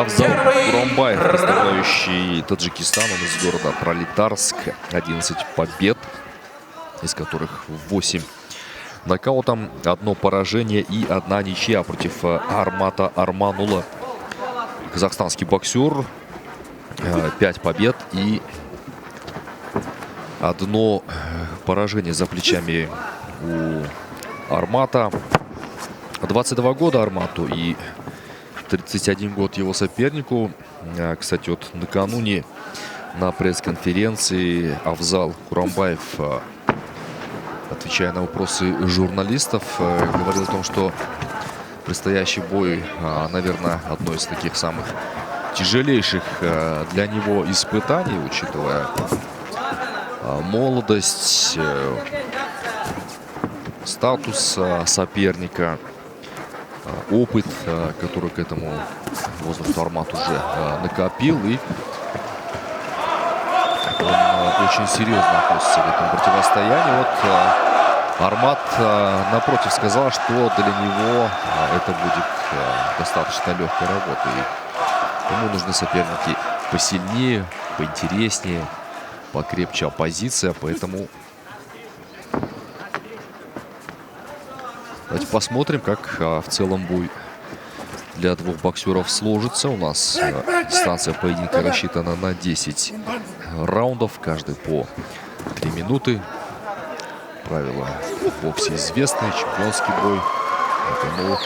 Авзал Курамбаев, представляющий Таджикистан, он из города Пролетарск. 11 побед, из которых 8 нокаутом, 1 поражение и 1 ничья против Армата Арманула. Казахстанский боксер, 5 побед и 1 поражение за плечами у Армата. 22 года Армату и 31 год его сопернику. Кстати, вот накануне на пресс-конференции Авзал Курамбаев, отвечая на вопросы журналистов, говорил о том, что предстоящий бой, наверное, одно из таких самых тяжелейших для него испытаний, учитывая молодость, статус соперника, опыт, который к этому возрасту Армат уже накопил. И он очень серьезно относится к этому противостоянию. Вот Армат, напротив, сказал, что для него это будет достаточно легкой работой. Ему нужны соперники посильнее, поинтереснее, покрепче оппозиция, поэтому давайте посмотрим, как в целом бой для двух боксеров сложится. У нас дистанция поединка рассчитана на 10 раундов, каждый по 3 минуты. Правила в боксе известны, чемпионский бой. Поэтому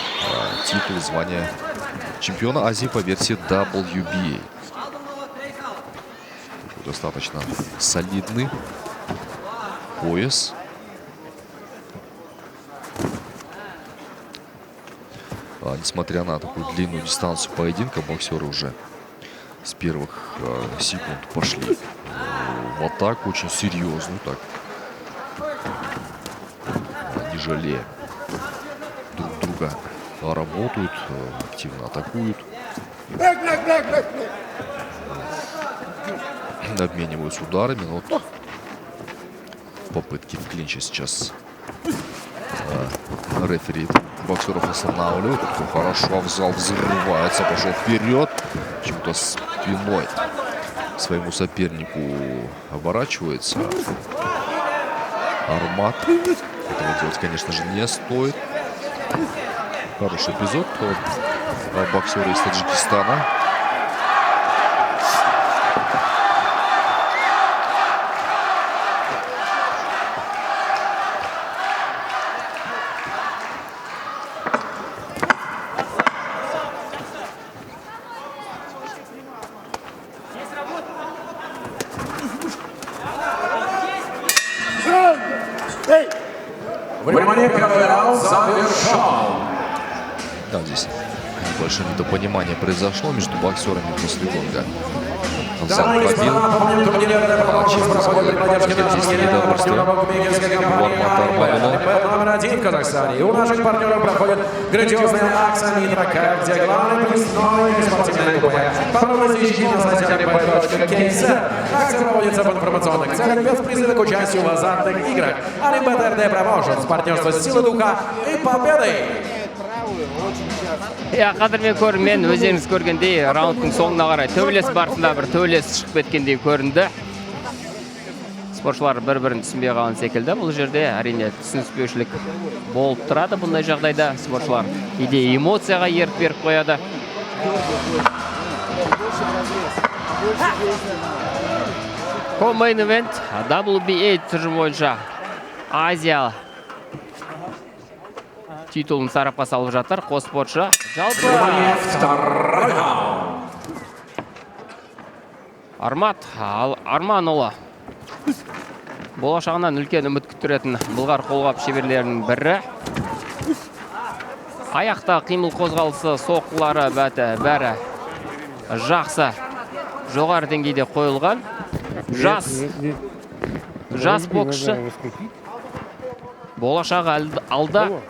титул, звание чемпиона Азии по версии WBA. Достаточно солидный пояс. Несмотря на такую длинную дистанцию поединка, боксеры уже с первых секунд пошли в атаку, очень серьезную, так, не жалея друг друга, работают, активно атакуют, обмениваются ударами. Но вот попытки в клинче сейчас рефери боксеров останавливают. Хорошо, Авзал взрывается, пошел вперед, чем-то спиной к своему сопернику оборачивается. Армат. Этого делать, конечно же, не стоит. Хороший эпизод от боксера из Таджикистана. Внимание, первый раунд завершен. Да, здесь большое недопонимание произошло между боксерами после гонга. Авзал побил. Номер 1 в Казахстане. И у наших партнеров проходит грандиозная акция «Нитрока», где главный призной спортивной купе. Подробности ищите на сайте alibay.kz. Акция проводится в информационных целях без призыва к участию в азартных играх. Alibay TRD Promotions, партнерство «Силы духа» и победы. Қадірмен көрермен, өздеріңіз көргендей, раундтың соңына қарай төбелес барысында бір төбелес шығып кеткендей көрінді. Спортшылар бір-бірін түсінбей қалған секілді. Бұл жерде әрине түсініспеушілік болып тұрады. Бұндай жағдайда спортшылар кейде эмоцияға ерік беріп қояды. Co-main event WBA тұжы бойынша Азия титулын сарапқа салып жатыр. Қос спортшы. Жалпы Арманұлы болашағынан үлкен үміт күттіретін былғар қолғап шеберлерінің бірі. Аяқта қимыл қозғалысы, соққылары бәрі жақсы, жоғары деңгейде қойылған. Жас боксшы. Болашағы алда.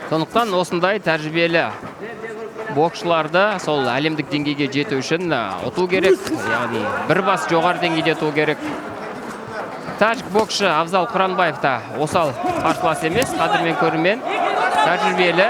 Сондықтан осындай тәжірибелі боксшыларды сол әлемдік деңгейге жету үшін ұту керек, яғни бір бас жоғары деңгейде ұту керек. Тәжік боксшы Абзал Құранбаев та осал қарсылас емес, қадірмен көрермен, тәжірибелі.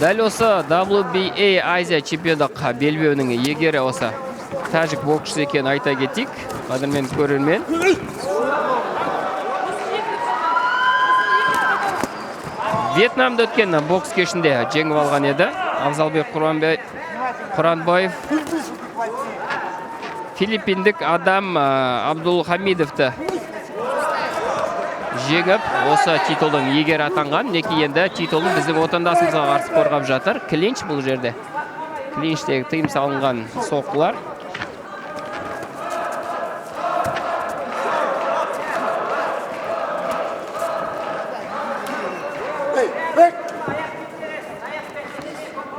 Дәл осы WBA Азия чемпиондық белбеуінің егері осы тәжік боксшысы екенін айта кетейік. Қадірмен көрермен. Вьетнамда өткен бокс кешінде жеңіп алған еді. Абзалбек Құранбаев филиппиндік Адам Абдулхамидовты жеңіп, осы титулдың егері атанған. Мінекей енді титулын біздің отандасымызға қарсы қорғап жатыр. Клинч бұл жерде. Клинчтегі тыйым салынған соққылар.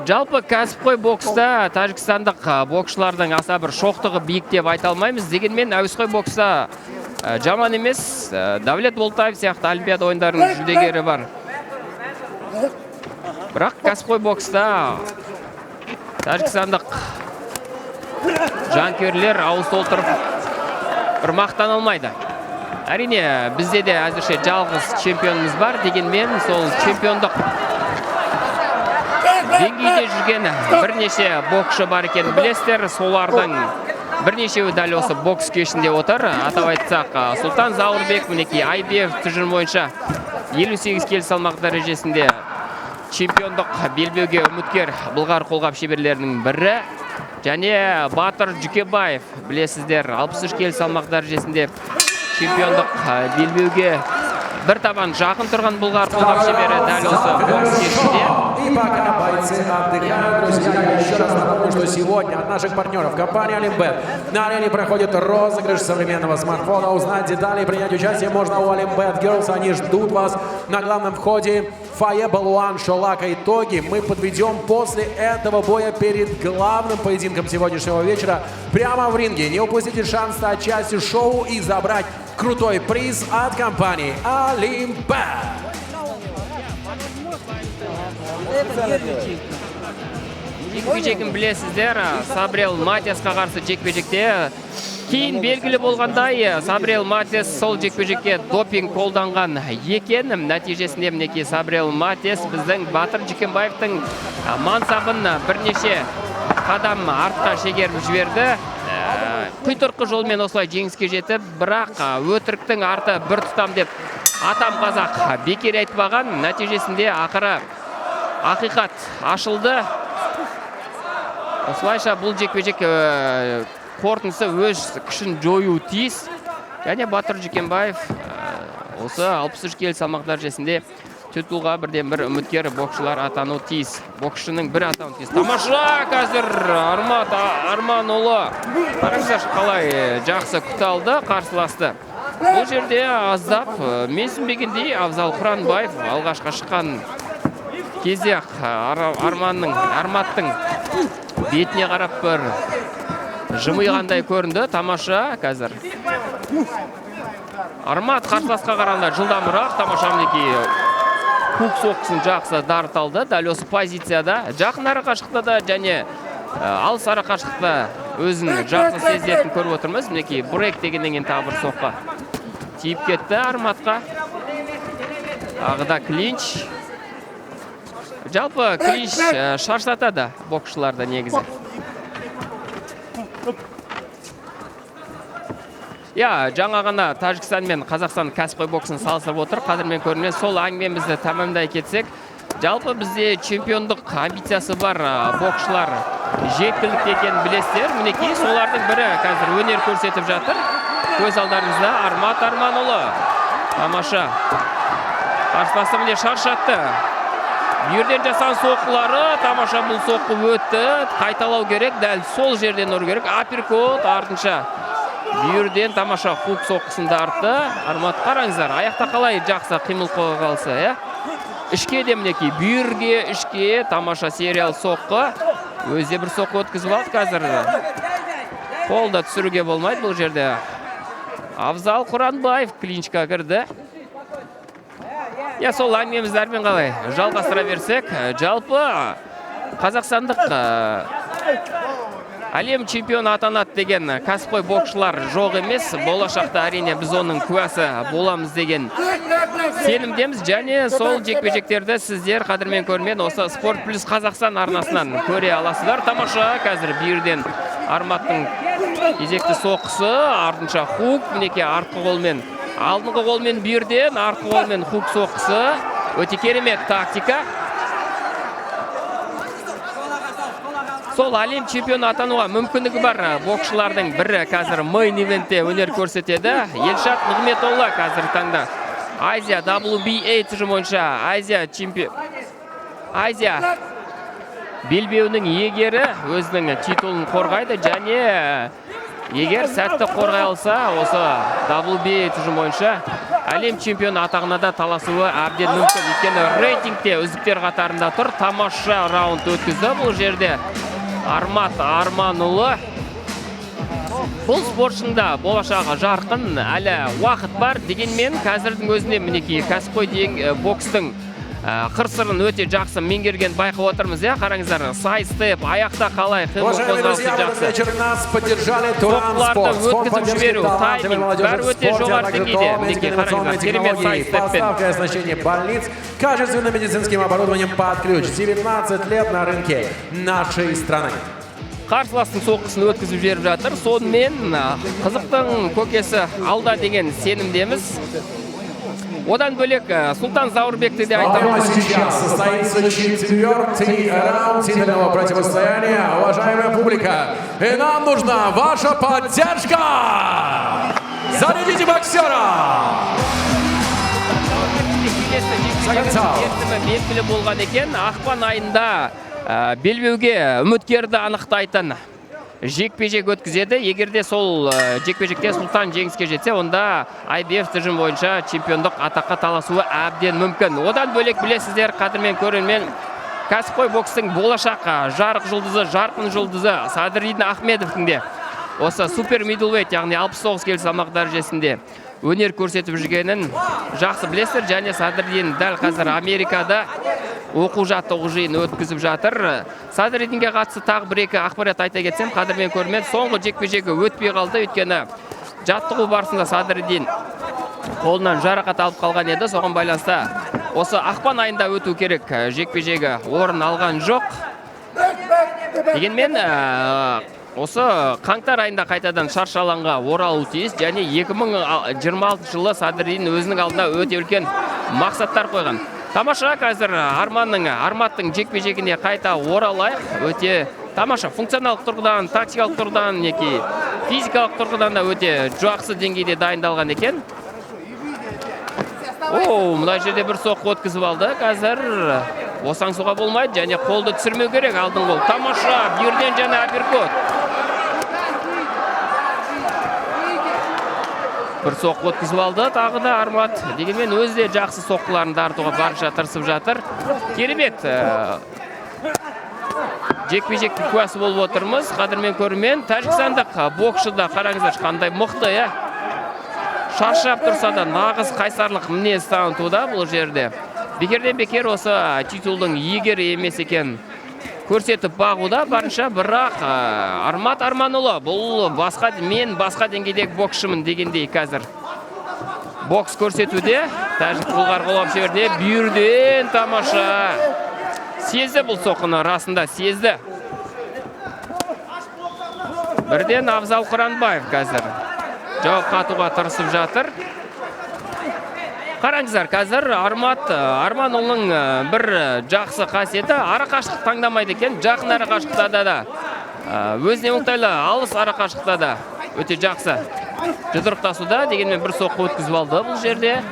Жалпы кәсіпқой бокста тәжікстандық боксшылардың аса бір шоқтығы биік деп айта алмаймыз. Дегенмен әуесқой бокста жаман емес. Давлет Болтаев сияқты Олимпиада ойындарының жүлдегері бар. Бірақ кәсіпқой бокста тәжікстандық жанкүйерлер ауыз толтырып бір мақтан алмайды. Әрине, бізде де әзірше жалғыз чемпионымыз бар. Дегенмен сол чемпиондық деңгейде жүрген бірнеше боксшы бар екен білесіздер. Солардың бірнешеуі дәл осы бокс кешінде отыр. Атап айтсақ, Сұлтан Зауырбек мінекей IBF тұжырым бойынша 58 келі салмақ дәрежесінде чемпиондық белбеуге үміткер Бұлғар қолғап шеберлерінің бірі. Және Батыр Жүкебаев, білесіздер, 63 келі салмақ дәрежесінде чемпиондық белбеуге бір табан жақын тұрған Бұлғар қолғап шебері дәл осы бокс кешінде. И пока бойцы отдыхают, друзья, я еще раз напомню, что сегодня от наших партнеров компании Олимбет на арене проходит розыгрыш современного смартфона. Узнать детали и принять участие можно у Олимбет Girls. Они ждут вас на главном входе фойе Балуан Шолака. Итоги мы подведем после этого боя перед главным поединком сегодняшнего вечера прямо в ринге. Не упустите шанс стать частью шоу и забрать крутой приз от компании Олимбет. Жекпе-жегін білесіздер, Сабрел Матесқа қарсы жекпе-жекте кейін белгілі болғандай, Сабрел Матес сол жекпе-жекке допинг қолданған екен. Нәтижесінде мінекей Сабрел Матес біздің Батыр Жүкембаевтың мансабын бірнеше қадам артқа шегеріп жіберді. Құйтырқы жолмен осылай жеңіске жетіп, бірақ өтіріктің арты бір тұтам деп атам қазақ бекер айтпаған. Нәтижесінде ақыры ақиқат ашылды. Осылайша бұл жекпе-жек қорытындысы өз күшін жою тиіс. Және Батыр Жүкембаев осы 63 келі салмақ дәрежесінде титулға бірден бір үміткер боксшылар атану тиіс. Боксшының бір атану тиіс. Тамаша қазір Арманұлы. Қараңыздар қалай жақсы күт алды қарсыласты. Бұл жерде аздап менсінбегендей Абзал Құранбаев алғашқа шыққан кезде Арматтың бетіне қарап бір жымиғандай көрінді. Тамаша қазір. Армат қарсыласқа қарағанда жылдамырақ. Тамаша мінекей көк соққысын жақсы дарыталды. Дәл осы позицияда жақын ара қашықта да және алыс ара қашықта өзін жақсы сезетін көріп отырмыз. Мінекей брейк дегеннен кейін тағы бір соққы тиіп кетті Арматқа. Ағыда клинч. Жалпы клинч шаршатады боксшыларды негізі. Жаңа ғана Тәжікстан мен Қазақстан кәсіпқой боксын салыстырып отыр. Қадірмен көрінген сол әңгімемізді тәмамдай кетсек, жалпы бізде чемпиондық амбициясы бар боксшылар жеткілікті екенін білесіздер. Мінекей солардың бірі қазір өнер көрсетіп жатыр. Көз алдарыңызда Армат Арманұлы. Тамаша. Қарсыласы міне шаршатты. Жерден жасан соққылары, тамаша бұл соққы өтті. Қайталау керек, дәл сол жерден ұру керек. Апперкот артынша Бүйірден тамаша хук соққысын артты. Армат қараңыздар, аяқта қалай жақсы қимыл қойға қалса, ә? Ішке де мінеки, бүйірге, ішке тамаша сериал соққы. Өзде бір соққы өткізіп алды қазір. Қолда түсіруге болмайды бұл жерде. Абзал Құранбаев клинчқа кірді. Сол әңгімемізді қалай жалғастыра берсек, жалпы қазақстандық әлем чемпионы атанады деген кәсіпқой боксшылар жоқ емес. Болашақта әрине біз оның куәсі боламыз деген сенімдеміз. Және сол жекпе-жектерді сіздер қадірмен көрмен осы Спорт Плюс Қазақстан арнасынан көре аласыздар. Тамаша қазір бүйірден Арматтың кезекті соққысы, артынша хук, мінеке артқы қолмен, алдыңғы қолмен бүйірден, артқы қолмен хук соққысы. Өте керемет тактика. Сол әлем чемпионы атануға мүмкіндігі бар боксшылардың бірі қазір мейн ивентте өнер көрсетеді. Елшат Нығметолла қазір таңда Азия WBA тұжым бойынша Азия белбеуінің егері өзінің титулын қорғайды. Және егер сәтті қорғай алса, осы WBA тұжым бойынша әлем чемпионы атағына да таласуы әбден мүмкін. Өйткені рейтингте үздіктер қатарында тұр. Тамаша раунд өткізді бұл жерде. Армат Арманұлы. Бұл спортшында болашағы жарқын, әлі уақыт бар. Дегенмен қазірдің өзінде мінеки кәсіпқой бокстың қыр-сырын өте жақсы меңгерген байқап отырмыз. Қараңыздар, сайстеп, аяқта қалай қимыл қозғалысы жақсы. Соққыларды өткізіп жіберу, тайминг бәрі өте жоғары деңгейде. Мінеки қараңыздар, керемет сайстеппен. Качественным медицинским оборудованием под ключ. 19 лет на рынке нашей страны. Қарсыластың соққысын өткізіп жіберіп жатыр. Сонымен қызықтың көкесі алда деген сенімдеміз. Одан бөлек Султан Заурбекті де айтамыз. Сейчас состоится 4-й раунд титульного противостояния. Уважаемая публика, и нам нужна ваша поддержка! Зарядите боксера! Белгілі болған екен, ақпан айында белбеуге үміткерді анықтайтын жекпе-жек өткізеді. Егерде сол жекпе-жекте Султан жеңіске жетсе, онда IBF тұжым бойынша чемпиондық атаққа таласуы әбден мүмкін. Одан бөлек білесіздер, қадірмен көрермен, кәсіпқой бокстың болашақ жарық жұлдызы, жарқын жұлдызы Садыридин Ахмедовтың де осы супер мидлвейт, яғни 69 келі салмақ дәрежесінде өнер көрсетіп жүргенін жақсы білесіздер. Және Садыридин дәл қазір Америкада оқу жаттығу жиын өткізіп жатыр. Садыридинге қатысты тағы бір-екі ақпарат айта кетсем, қадірмен көрермен, соңғы жекпе-жегі өтпей қалды. Өйткені жаттығу барысында Садыридин қолынан жарақат алып қалған еді. Соған байланысты осы ақпан айында өту керек жекпе-жегі орын алған жоқ. Дегенмен осы қаңтар айында қайтадан шаршы алаңға оралу тиіс. Және 2026 жылы Садыридин өзінің алдына өте үлкен мақсаттар қойған. Тамаша, қазір Арматтың жекпе-жегіне қайта оралайық. Өте тамаша, функционалық тұрғыдан, тактикалық тұрғыдан, физикалық тұрғыдан да өте жақсы деңгейде дайындалған екен. Мына жерде бір соққы өткізіп алды. Қазір осаңсуға болмайды, және қолды түсірмеу керек. Алдың қол. Тамаша, бүйірден және апперкот. Бір соққы өткізіп алды, тағы да Армат. Дегенмен өзі де жақсы соққыларын артуға барынша тырысып жатыр. Керемет жекпе-жектің куәсі болып отырмыз. Қадірмен көрермен, тәжікстандық боксшыда қараңыздар қандай мықты, шаршап тұрса да нағыз қайсарлық мінез танытуда бұл жерде. Бекерден бекер осы титулдың егері емес екен көрсетіп бағуда барынша. Бірақ Армат Арманұлы, бұл басқа деңгейдегі боксшымын дегендей қазір бокс көрсетуде. Тәжік бұлғар қолап жіберді, бүйірден тамаша. Сезді бұл соққыны, расында сезді. Бірден Абзал Құранбаев қазір жауап қатуға тырысып жатыр. Қараңыздар, қазір Арманұлының бір жақсы қасиеті ара қашықтық таңдамайды екен. Жақын ара қашықтықта да, өзіне оңтайлы алыс ара қашықтықта да өте жақсы жұдырықтасуда. Дегенмен бір соққы өткізіп алды бұл жерде.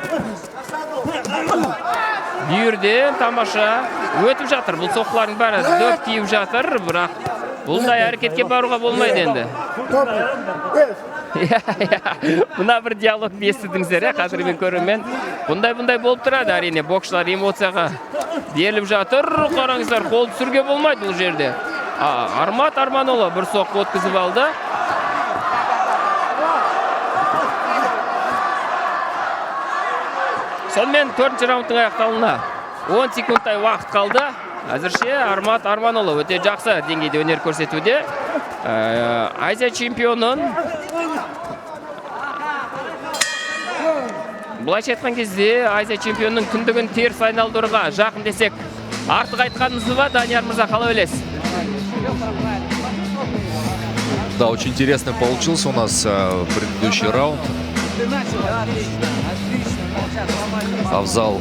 Бүйірден тамаша өтіп жатыр. Бұл соққылардың бәрі дөп тиіп жатыр, бірақ бұлдай әрекетке баруға болмайды енді. Мына бір диалогты естідіңіздер, қазір мен көремін. Бұндай болып тұрады, әрине, боксшылар эмоцияға беріліп жатыр. Қараңыздар, қол түсірге болмайды бұл жерде. Армат Арманұлы бір соққы өткізіп алды. Сонымен 4-ші раундтың аяқталуына 10 секундтай уақыт қалды. Әзірше Армат Арманұлы өте жақсы деңгейде өнер көрсетуде. Азия чемпионын Бұлайша айтқан кезде Азия чемпионның күндігін теріс айналдыруға жақын десек, артық айтқанымыз ба, Данияр мырза, қалай ойлайсыз? Да, очень интересный получился у нас предыдущий раунд. Авзал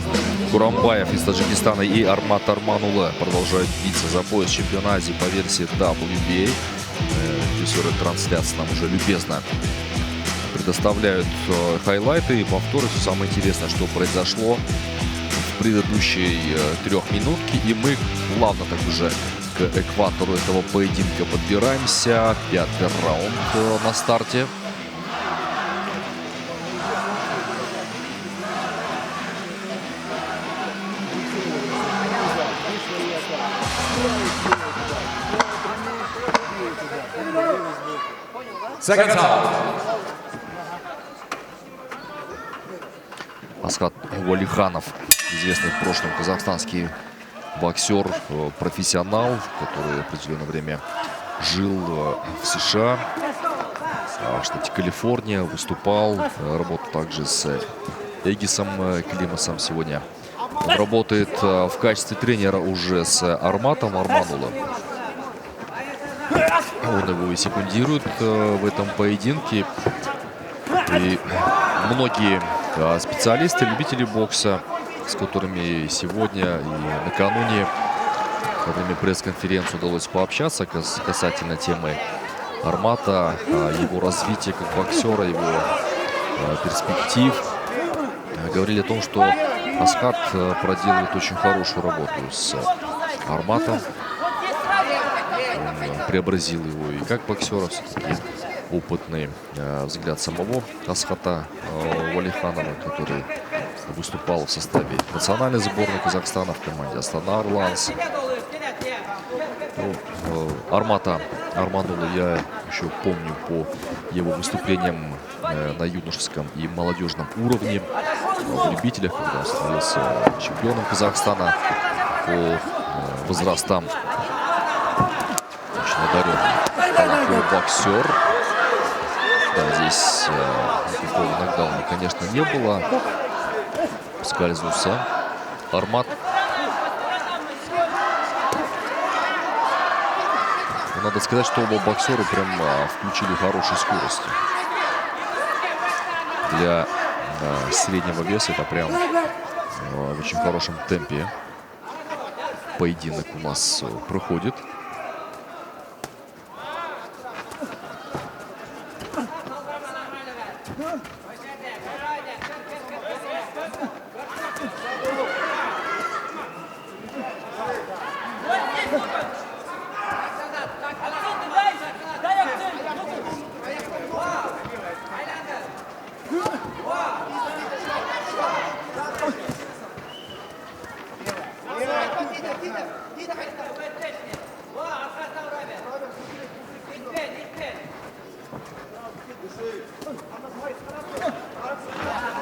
Курамбаев из Таджикистана и Армат Арманұлы продолжают биться за пояс чемпиона Азии по версии WBA. Режиссеры трансляции нам уже любезно предоставляют хайлайты и повторы. Все самое интересное, что произошло в предыдущей трехминутке. И мы плавно так уже к экватору этого поединка подбираемся. 5-й раунд на старте. Second round. Асхат Уалиханов, известный в прошлом казахстанский боксер, профессионал, который определенное время жил в США, в штате Калифорния, выступал, работал также с Эгисом Климасом сегодня. Он работает в качестве тренера уже с Арматом Арманұлы. Он его и секундирует в этом поединке. И многие специалисты, любители бокса, с которыми сегодня и накануне во время пресс-конференции удалось пообщаться касательно темы Армата, его развития как боксера, его перспектив, говорили о том, что Асхат проделывает очень хорошую работу с Арматом. Он преобразил его и как боксера, все-таки опытный взгляд самого Асхата Уалиханова, который выступал в составе национальной сборной Казахстана в команде Астана Арланс. Армата Арманұлы я еще помню по его выступлениям на юношеском и молодежном уровне в любителях, когда он становился чемпионом Казахстана по возрастам. Очень одаренный, талантливый боксер. Да, здесь никакого нокдауна, конечно, не было. Скользнулся Армат. Но надо сказать, что оба боксера прям включили хорошую скорость. Для среднего веса это прям в очень хорошем темпе поединок у нас проходит.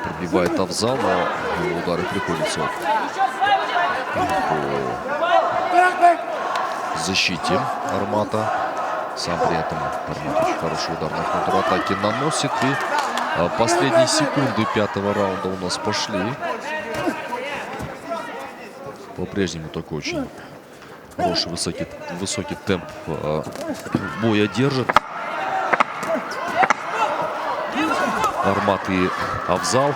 Пробивает Авзал, но его удары приходятся по защите Армата. Сам при этом Армат очень хороший удар на контратаке наносит. И последние секунды 5-го раунда у нас пошли. По-прежнему такой очень хороший высокий темп боя держит Армат и Авзал.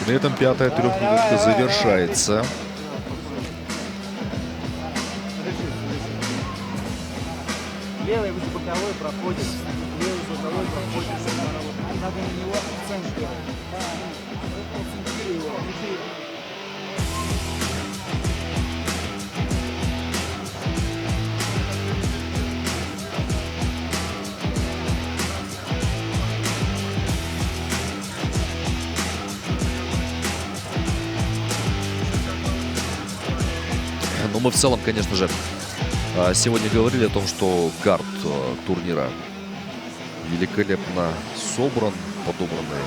При этом 5-я трехминутка завершается. Левый боковой проходит. Левый боковой проходит. Надо на него акцент делать. мы в целом, конечно же, сегодня говорили о том, что гард турнира великолепно собран, подобранный,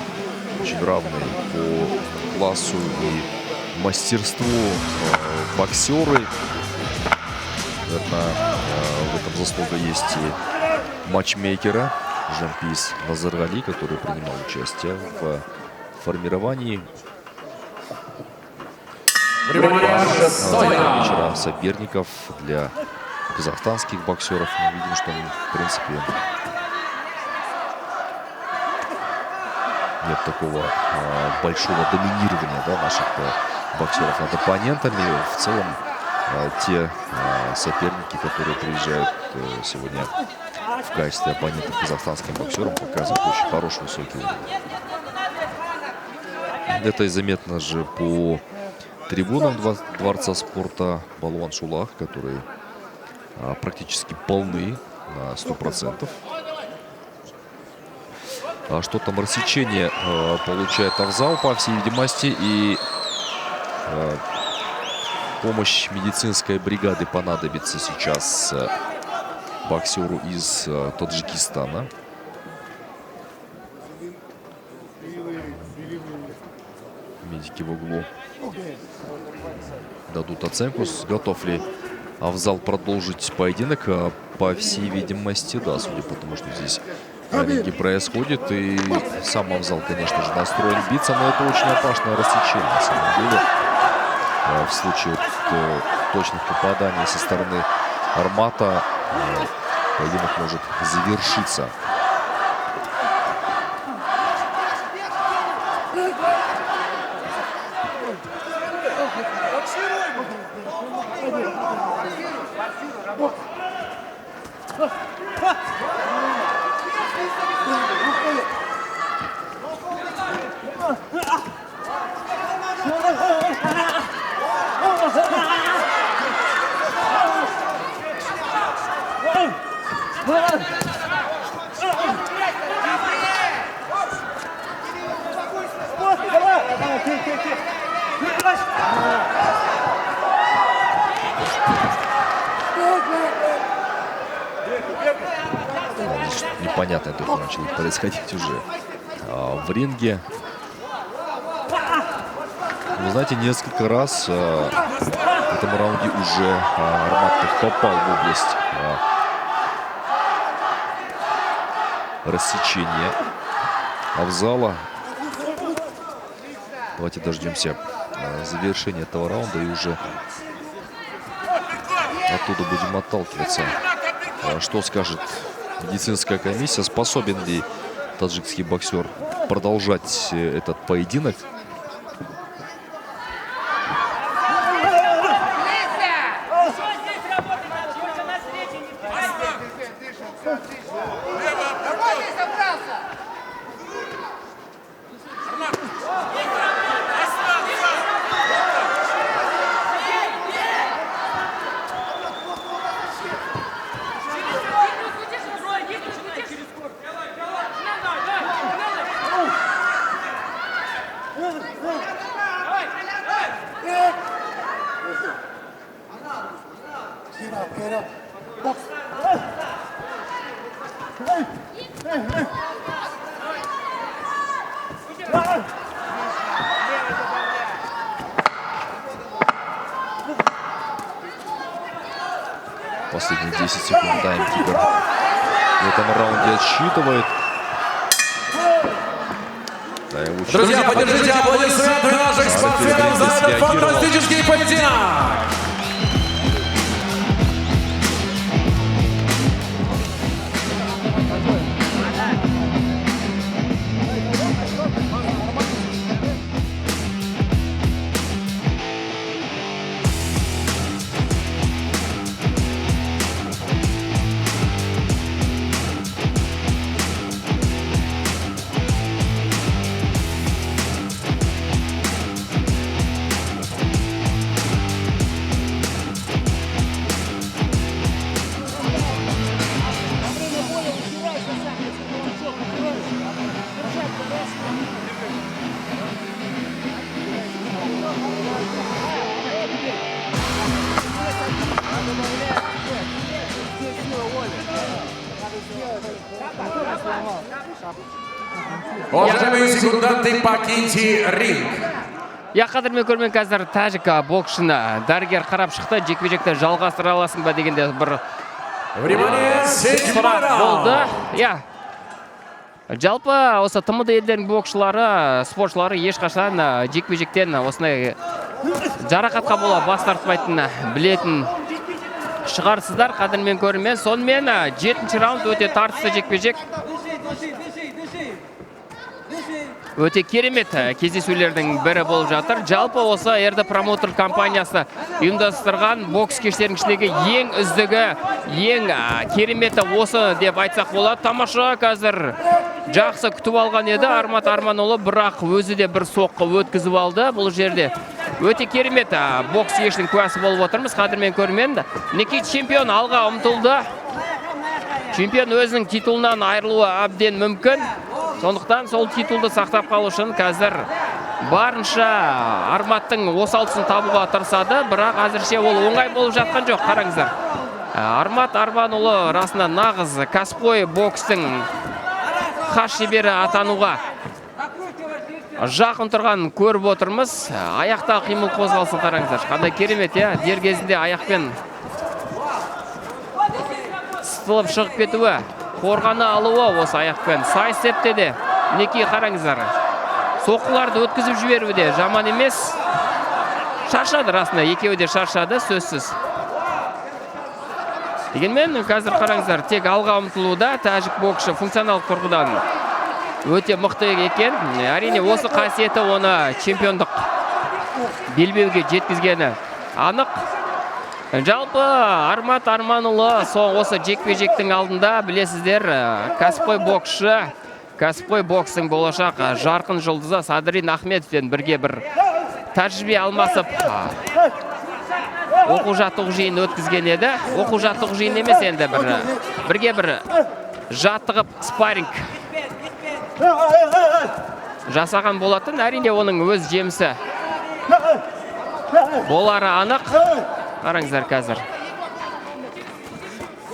очень равный по классу и мастерству боксеры. Наверное, в этом заслуга есть и матчмейкера Жампис Назаргали, который принимал участие в формировании вечера соперников для казахстанских боксеров. Мы видим, что, в принципе, нет такого большого доминирования, да, наших боксеров над оппонентами. В целом, те соперники, которые приезжают сегодня в качестве оппонентов казахстанским боксерам, показывают очень хороший высокий уровень. Это и заметно же по трибунам Дворца спорта Балуан Шолах, которые практически полны на 100%. Что там рассечение получает Авзал, по всей видимости, и помощь медицинской бригады понадобится сейчас боксеру из Таджикистана. Медики в углу дадут оценку, готов ли Авзал продолжить поединок. По всей видимости, да, судя по тому, что здесь на ринге происходит. И сам Авзал, конечно же, настроен биться, но это очень опасное рассечение, на самом деле. В случае точных попаданий со стороны Армата поединок может завершиться. Непонятно только начало происходить уже в ринге. Вы знаете, несколько раз в этом раунде уже Армат попал в область рассечения Авзала. Давайте дождемся завершения этого раунда и уже оттуда будем отталкиваться. Что скажет медицинская комиссия? Способен ли таджикский боксер продолжать этот поединок? Последние 10 секунд таймкипер в этом раунде отсчитывает. Друзья, поддержите аплодисменты наших спортсменов за этот фантастический поединок! Уважаемые секунданты, покиньте ринг. Я қадірмен көрмен қазір тәжік боксшыны дәрігер қарап шықты. Жекпе-жекті жалғастыра аласың ба дегенде бір Внимание, сұрақ болды. Я. Жалпы осы ТМД елдерінің боксшылары, спортшылары ешқашан жекпе-жектен осындай жарақатқа бола бас тартпайтынын білетін шығарсыздар. Қадірмен көрмен. Сонымен 7-ші раунд өте тартысты жекпе-жек. Өте керемет кездесулердің бірі болып жатыр. Жалпы осы RD промоутер компаниясы ұйымдастырған бокс кештерінің ішіндегі ең үздігі, ең кереметі осы деп айтсақ болады. Тамаша қазір жақсы күтіп алған еді Армат Арманұлы, бірақ өзі де бір соққы өткізіп алды. Бұл жерде өте керемет бокс кешінің куәсі болып отырмыз. Қадірмен көрмен. Неке чемпион алға ұмтылды. Чемпион өзінің титулынан айырылуы әбден мүмкін. Сондықтан сол титулды сақтап қалу үшін қазір барынша Арматтың осалысын табуға тырысады, бірақ әзірше ол оңай болып жатқан жоқ. Қараңыздар. Армат Арманұлы расында нағыз кәсіпқой бокстың хас шебері атануға жақын тұрған көріп отырмыз. Аяқта қимыл қозғалысын қараңыздар. Қандай керемет, дер кезінде аяқпен сытылып шығып кетуі, қорғаны алуы осы аяқпен. Сайыс септе де неке қараңыздар. Соққыларды өткізіп жіберуі де жаман емес. Шаршады расында, екеуі де шаршады, сөзсіз. Дегенмен қазір қараңыздар, тек алға ұмтылуда тәжік боксшы функционалдық тұрғыдан өте мықты екен. Әрине осы қасиеті оны чемпиондық белбеуге жеткізгені анық. Жалпы Армат Арманұлы осы жекпе-жектің алдында білесіздер, кәсіпқой боксшы, кәсіпқой бокстың болашақ жарқын жұлдызы Садрин Ахметовтен бірге бір тәжірибе алмасып оқу-жаттығу жиын өткізген еді. Оқу-жаттығу жиын емес, енді бірге бір жаттығып спарринг жасаған болатын. Әрине оның өз жемісі болары анық. Қараңыздар қазір.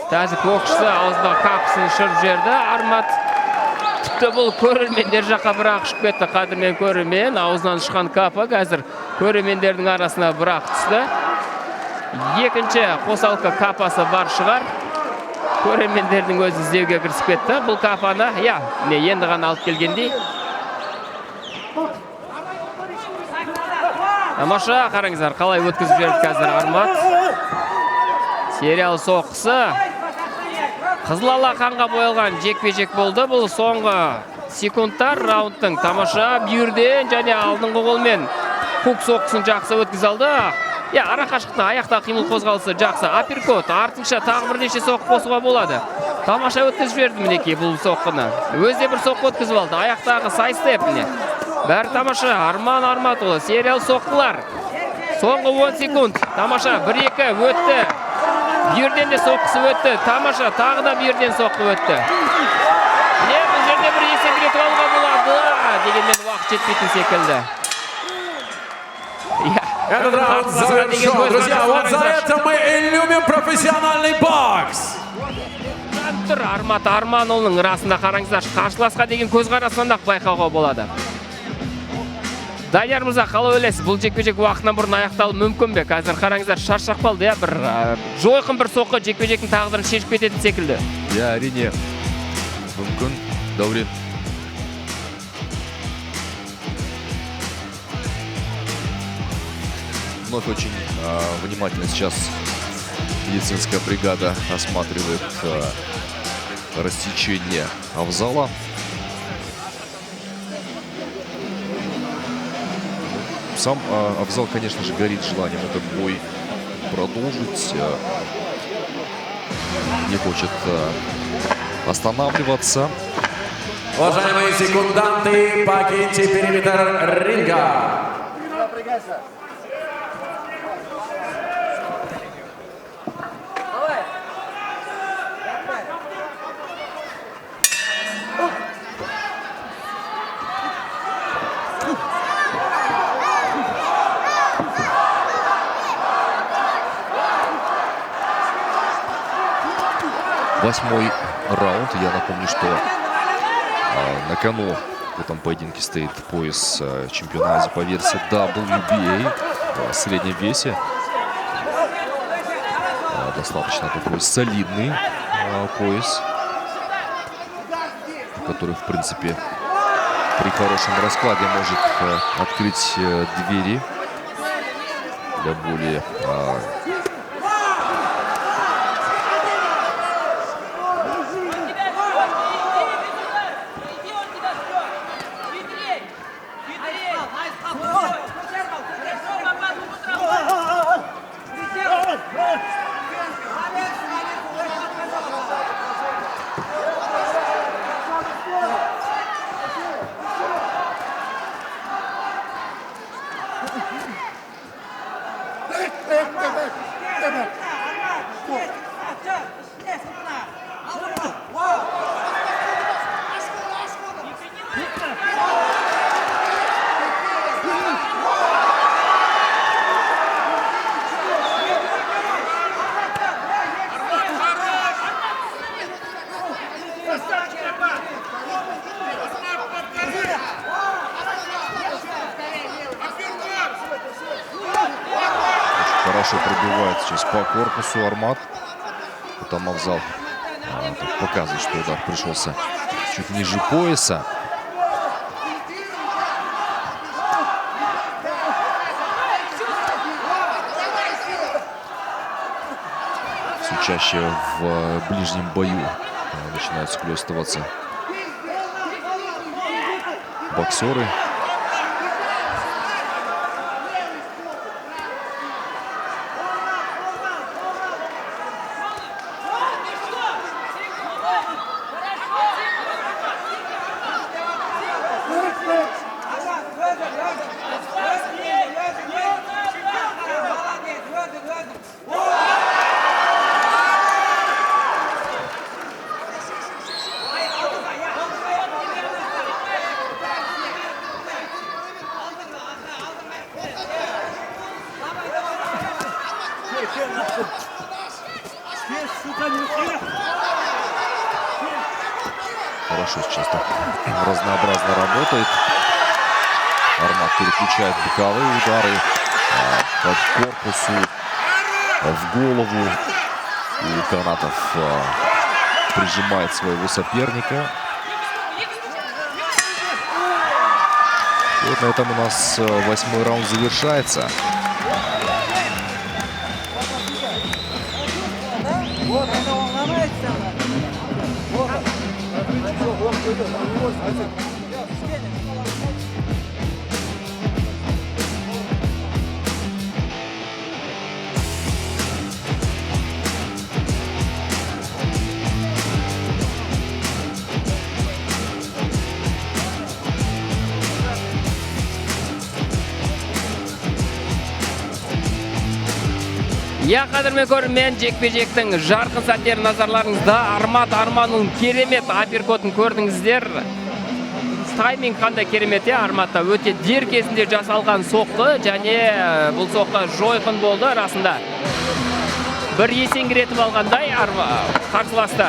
Тәжік боксшысы аузына қапысын шырып жерді. Армат тіпті бұл көрермендер жаққа бірақ ұшып кетті. Қадірмен көрермен аузынан ұшқан капы қазір көрермендердің арасына бірақ түсті. Екінші қосалқы капасы бар шығар. Көрермендердің өзі іздеуге кірісіп кетті. Бұл капаны, енді ғана алып келгендей. Тамаша, қараңыздар, қалай өткізіп жерді қазір Армат. Сериал соққысы. Қызылала қанға боялған жекпе-жек болды. Бұл соңғы секундтар раундтың. Тамаша бүйірден және алдыңғы қолмен хук соққысын жақсы өткізе алды. Ара қашықтықта аяқта қимыл қозғалысы жақсы. Апперкот, артынша тағы бірнеше соққы қосуға болады. Тамаша өткізіп жерді мінекей бұл соққыны. Өзде бір соққы өткізіп алды. Аяқтағы сайстеп міне. Бәрі тамаша. Арман Арматұлы, сериал соққылар. Соңғы 10 секунд. Тамаша 1-2 өтті. Бүйірден де соққысы өтті. Тамаша тағы да бүйірден соққы өтті. Бұл жерде бір есеңгіретіп алуға болады. Дегенмен уақыт жетпейтін секілді. Этот раунд завершен. Друзья, вот за это мы и любим профессиональный бокс. Армат Арманұлының расында қараңыздар, қарсыласқа деген көзқарасынан байқауға болады. Данияр мырза, қалай ойлайсыз? Бұл жекпе-жек уақытынан бұрын аяқталуы мүмкін бе? Қазір қараңыздар, шаршап қалды, бір жойқын бір соққы жекпе-жектің тағдырын шешіп кететін секілді. Әрине мүмкін, Дәурен. Вновь очень внимательно сейчас медицинская бригада осматривает рассечение Авзала. Сам Авзал, конечно же, горит желанием этот бой продолжить. Не хочет останавливаться. Уважаемые секунданты, покиньте периметр ринга. Восьмой раунд. Я напомню, что На кону в этом поединке стоит пояс чемпиона Азии по версии WBA в среднем весе. Достаточно такой солидный пояс, который, в принципе, при хорошем раскладе может открыть двери для более хорошо пробивает сейчас по корпусу Армат. Потом Авзал показывает, что удар пришелся чуть ниже пояса. Все чаще в ближнем бою начинают схлестываться боксеры. Хорошо сейчас так разнообразно работает. Армат переключает боковые удары под корпусу, в голову. И Канатов прижимает своего соперника. И вот на этом у нас 8-й раунд завершается. Я қадірмен көрермен, жекпе-жектің жарқын сәттері назарларыңызда. Армат Арманның керемет апперкотын көрдіңіздер. Тайминг қандай керемет, Арматта өте дер кезінде жасалған соққы, және бұл соққы жойқын болды арасында. Бір есеңгіретіп алғандай қарсыласты.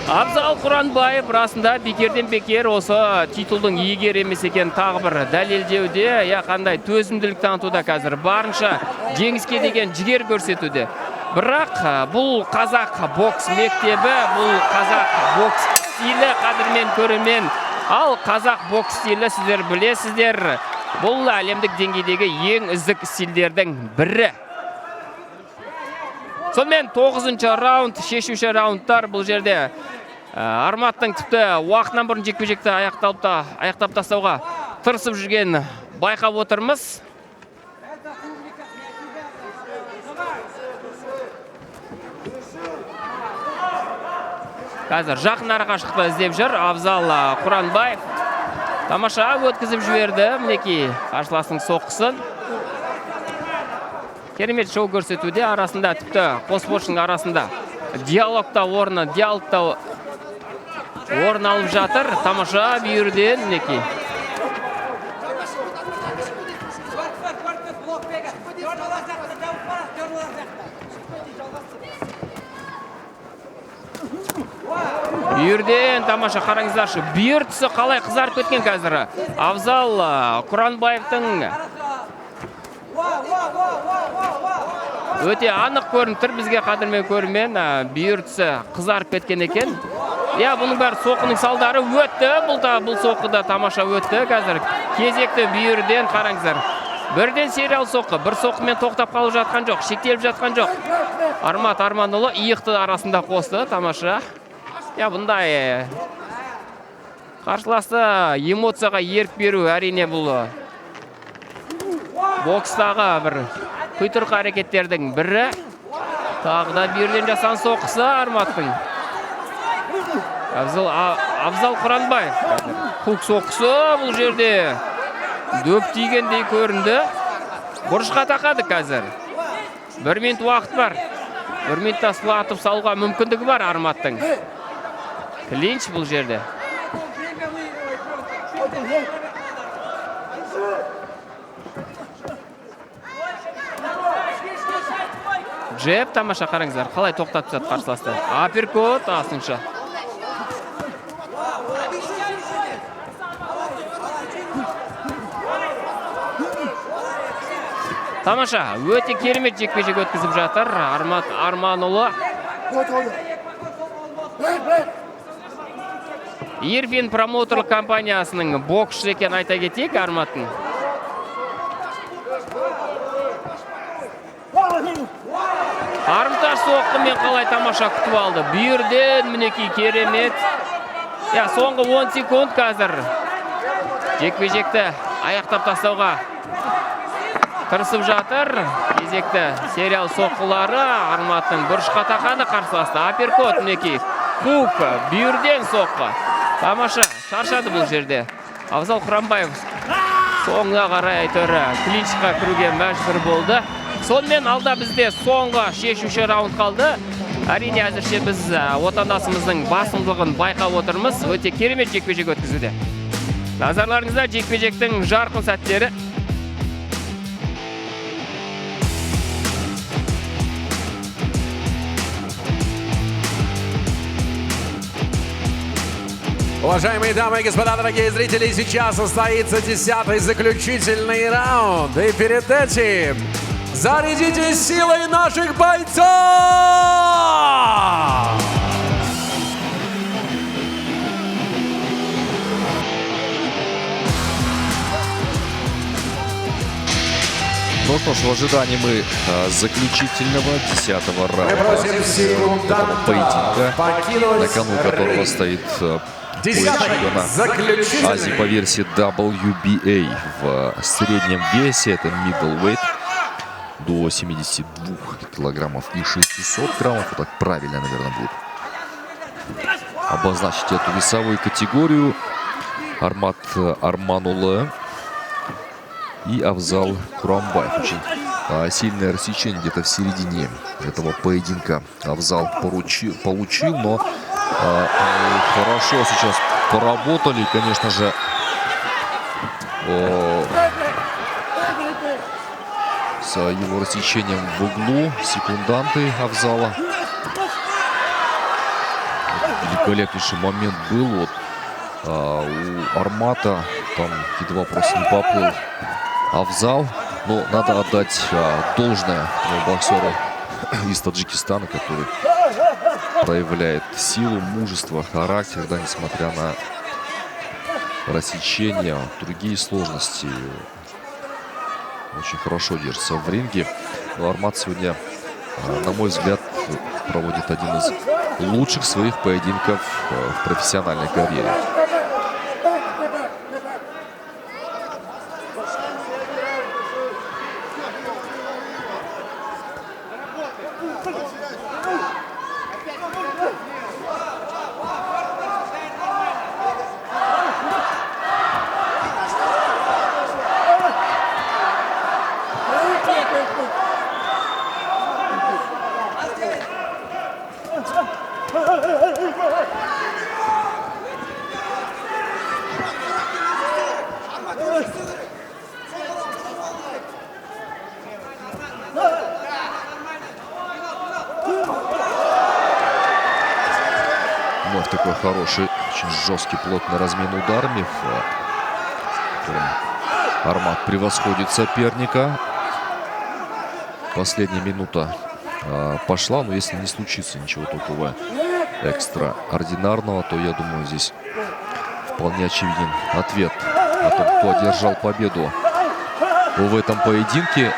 Абзал Құранбаев расында бекерден бекер осы титулдың иегер емес екен тағы бір дәлелдеуде, қандай төзімділік танытуда қазір барынша жеңіске деген жігер көрсетуде. Бірақ бұл қазақ бокс мектебі, бұл қазақ бокс стилі қадірмен көрермен. Ал қазақ бокс стилі сіздер білесіздер, бұл әлемдік деңгейдегі ең үздік стильдердің бірі. Сонымен 9-шы раунд, шешуші раундтар бұл жерде Арматтың тіпті уақытынан бұрын жекпе-жекті аяқтап тастауға тырысып жүрген байқап отырмыз. Қазір жақын арақашықтықта іздеп жүр Абзал Құранбаев. Тамаша өткізіп жіберді мінекей қарсыласының соққысын. Керемет шоу көрсетуде, арасында тіпті қос спортшының арасында диалогта орын алып жатыр. Тамаша бүйірден мінекей. Бүйірден тамаша қараңыздаршы. Бүйір тұсы қалай қызарып кеткен қазір. Абзал Құранбаевтың өте анық көрініп тұр бізге қадірмен көрмен. Бүйір тұсы қызарып кеткен екен. Я, бұның бәрі соқының салдары өтті. Бұл соқыда тамаша өтті қазір. Кезекті бүйірден қараңыздар. Бірден сериал соққы. Бір соққымен тоқтап қалып жатқан жоқ. Шектеліп жатқан жоқ. Армат Арманұлы иықты арасында қосты. Тамаша. Я, бұндай қарсыласты эмоцияға ерік беру әрине бұл бокстағы бір құйтырқы әрекеттердің бірі. Тағы да бүйірден жасан соққысы Арматтың. Абзал Құранбаев. Хук соққысы бұл жерде дөп тигендей көрінді. Бұрышқа тақады қазір. 1 минут уақыт бар. 1 минутта сұлатып салуға мүмкіндігі бар Арматтың. Клинч бұл жерде. Джеб тамаша қараңыздар. Қалай тоқтатып жатыр қарсыласты. Аперкот асынша. Тамаша, өте керемет жекпе-жек өткізіп жатыр. Армат Арманұлы. Ирвин промоутерлік компаниясының боксшы екен айта кетейік Арматтың. Арымташ соққымен қалай тамаша күтіп алды. Бүйірден мінекей керемет. Я, соңғы 10 секунд қазір. Жекпе-жекті аяқтап тастауға тырысып жатыр. Кезекті сериал соққылары Арматтың бұрышқа тақады қарсыласты. Аперкот мінекей. Хук бүйірден соққы. Тамаша шаршады бұл жерде. Абзал Құранбаев соңына қарай әйтеуір клинчқа кіруге мәжбүр болды. Сонымен алда бізде соңғы шешуші раунд қалды. Әрине әзірше біз отандасымыздың басымдылығын байқап отырмыз. Өте керемет жекпе-жек өткізуде. Назарларыңызда жекпе-жектің жарқын сәттері. Уважаемые дамы и господа, дорогие зрители, сейчас состоится 10-й заключительный раунд. И перед этим зарядитесь силой наших бойцов! Ну что ж, в ожидании мы заключительного 10-го раунда этого поединка, на кону которого стоит чемпиона Азии по версии WBA в среднем весе, это middleweight, до 72 килограммов и 600 граммов, вот так правильно, наверное, будет обозначить эту весовую категорию. Армат Арманұлы и Абзал Құранбаев. Очень сильное рассечение где-то в середине этого поединка Абзал получил, но хорошо сейчас поработали, конечно же, с его рассечением в углу секунданты Абзала. Великолепнейший момент был вот, у Армата, там какие-то вопросы не поплыл Абзал, но надо отдать должное боксеру из Таджикистана, который проявляет силу, мужество, характер, да, несмотря на рассечения, другие сложности. Очень хорошо держится в ринге. Но Армат сегодня, на мой взгляд, проводит один из лучших своих поединков в профессиональной карьере. Вновь такой хороший, очень жесткий, плотный размен ударами, в котором Армат превосходит соперника. Последняя минута пошла, но если не случится ничего такого экстраординарного, то я думаю, здесь вполне очевиден ответ о том, кто одержал победу в этом поединке.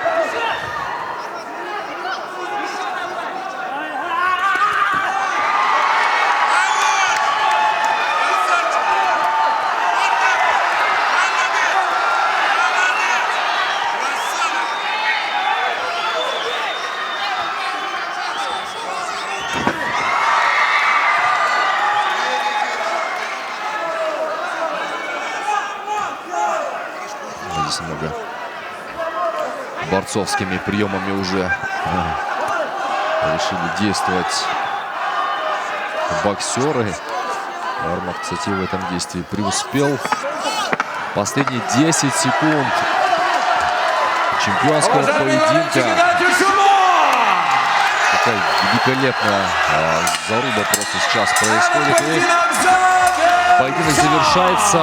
Здесь много борцовскими приемами уже решили действовать боксеры. Армат, кстати, в этом действии преуспел. Последние 10 секунд чемпионского поединка. Такая великолепная заруба просто сейчас происходит. И поединок завершается.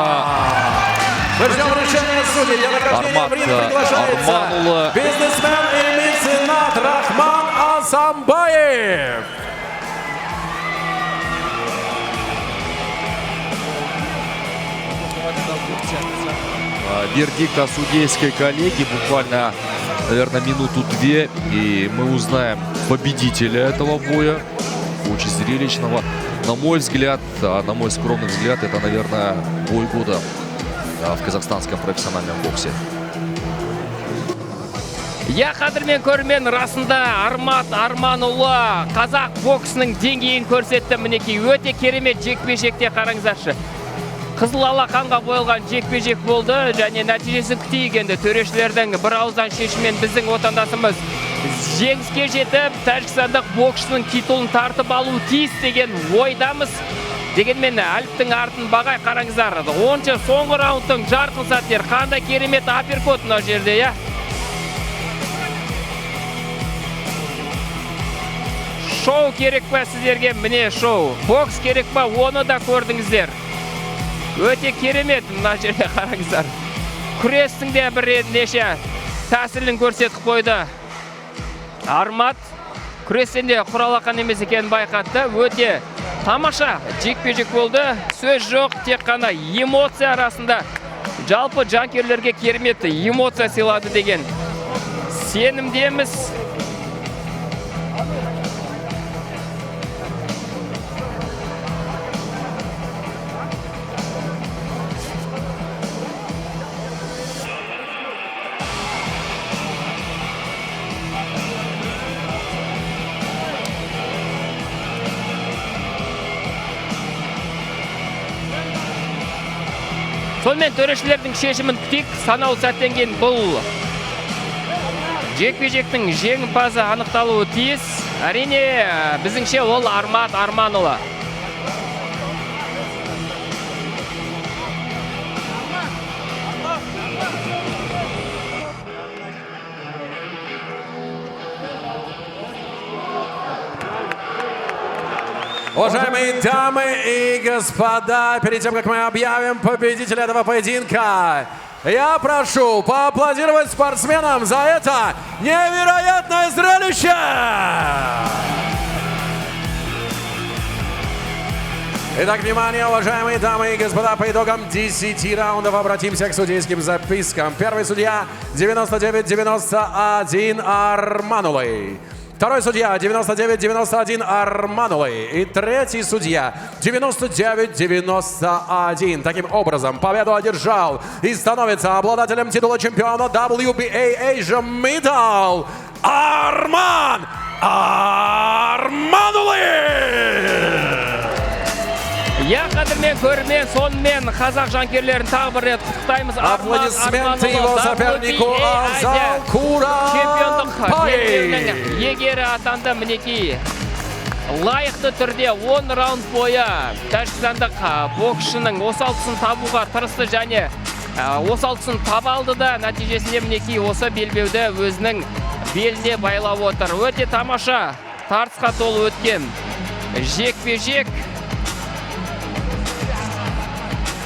Армат Арманула. Бизнесмен и меценат Рахман Асамбаев. Вердикт о судейской коллегии буквально, наверное, минуту-две, и мы узнаем победителя этого боя. Очень зрелищного. На мой взгляд, на мой скромный взгляд, это, наверное, бой года в казахстанском профессиональном боксе. Я қадірмен көрмен расында Армат Арманула қазақ боксының деңгейін көрсетті. Мінекей өте керемет жекпе-жекте қараңыздаршы. Қызыл алақанға қойылған жекпе-жек болды және нәтижесін күтейік енді. Төрешілердің бір ауыздан шешімімен біздің отандасымыз жеңіске жетіп, тәжікстандық боксшының титулын тартып алу тиіс деген ойдамыз. Дегенмен Әліптің артын бағай қараңыздар. 10-шы соңғы раундтың жарқын сәттер. Қандай керемет апперкот мына жерде, я. Шоу керек па сіздерге? Міне шоу. Бокс керек па? Оны да көрдіңіздер. Өте керемет мына жерде қараңыздар. Күрестің де бір неше тәсілін көрсетіп қойды. Армат күрестен де құралақан емес екенін байқатты. Өте тамаша жекпе-жек болды. Сөз жоқ, тек қана эмоция арасында. Жалпы жанкүйерлерге керемет эмоция сыйлады деген сенімдеміз. Сонымен төрешілердің шешімін күтейік. Санаулы сәттен кейін бұл жекпе-жектің жеңімпазы анықталуы тиіс. Әрине, біздіңше ол Армат Арманула. Уважаемые дамы и господа, перед тем, как мы объявим победителя этого поединка, я прошу поаплодировать спортсменам за это невероятное зрелище! Итак, внимание, уважаемые дамы и господа, по итогам 10 раундов обратимся к судейским запискам. Первый судья 99-91 Арманулой. Второй судья 99-91 Арманулой. И третий судья 99-91. Таким образом, победу одержал и становится обладателем титула чемпиона WBA Asia Middle Арман Арманулой! Я қадірмен көрмен, сонымен қазақ жанкерлерін тағы бір рет құттықтаймыз. Аплодисменты его сопернику Азал Куралбай. Чемпиондық белбеуінің егері атанды. Мінекей лайықты түрде 10 раунд бойы тәжікстандық боксшының осал тұсын табуға тырысты және осал тұсын таба алды да нәтижесінде мінекей осы белбеуді өзінің беліне байлап отыр. Өте тамаша, тартысқа толы өткен жекпе-жек.